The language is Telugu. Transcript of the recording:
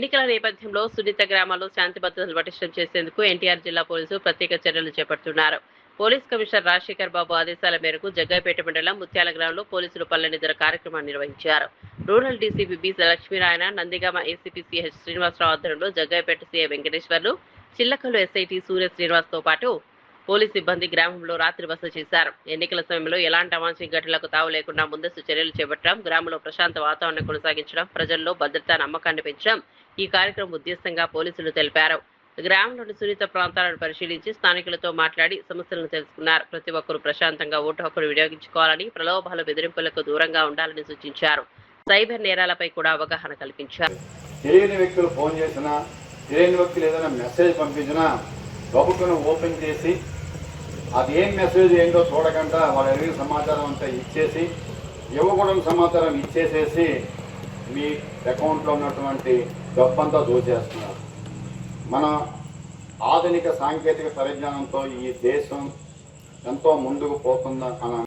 ఎన్నికల నేపథ్యంలో సున్నిత గ్రామాల్లో శాంతి భద్రతలు పటిష్టం చేసేందుకు ఎన్టీఆర్ జిల్లా పోలీసులు ప్రత్యేక చర్యలు చేపడుతున్నారు. పోలీస్ కమిషనర్ రాజశేఖర్ బాబు ఆదేశాల మేరకు జగ్గైపేట మండలం ముత్యాల గ్రామంలో పోలీసులు పల్లెనిద్ర కార్యక్రమాన్ని నిర్వహించారు. Rural DCP B Lakshminarayana, Nandigama ACP CH Srinivasarao ఆధ్వర్యంలో జగ్గైపేట సీఐ వెంకటేశ్వర్లు, చిల్లకల్లు ఎస్ఐటీ సూర్య శ్రీనివాస్ తో పాటు పోలీసు సిబ్బంది గ్రామంలో రాత్రి బస చేశారు. ఎన్నికల సమయంలో ఎలాంటి అవాంఛనీయ ఘటనలకు తావు లేకుండా ముందస్తు చర్యలు చేపట్టడం, గ్రామంలో ప్రశాంత వాతావరణం కొనసాగించడం, ప్రజల్లో భద్రతా నమ్మకాన్ని పెంచడం ఈ కార్యక్రమం ఉద్దేశంగా పోలీసులు తెలిపారు. గ్రామంలోని సున్నిత ప్రాంతాలను పరిశీలించి స్థానికులతో మాట్లాడి సమస్యలను తెలుసుకున్నారు. ప్రతి ఒక్కరూ ప్రశాంతంగా ఓటు హక్కును వినియోగించుకోవాలని, ప్రలోభాల బెదిరింపులకు దూరంగా ఉండాలని సూచించారు. సైబర్ నేరాలపై కూడా అవగాహన కల్పించారు. తెలియని వ్యక్తులు ఫోన్ చేసినా, తెలియని వ్యక్తులు ఏదైనా మెసేజ్ పంపించినా గబుక్కును ఓపెన్ చేసి అది ఏం మెసేజ్ ఏంటో చూడకుండా వాళ్ళ అడిగిన సమాచారం అంతా ఇచ్చేసి, ఇవ్వకూడని సమాచారం ఇచ్చేసేసి మీ అకౌంట్లో ఉన్నటువంటి డబ్బంతా దోచేస్తున్నారు. మన ఆధునిక సాంకేతిక పరిజ్ఞానంతో ఈ దేశం ఎంతో ముందుకు పోతుందా అన్న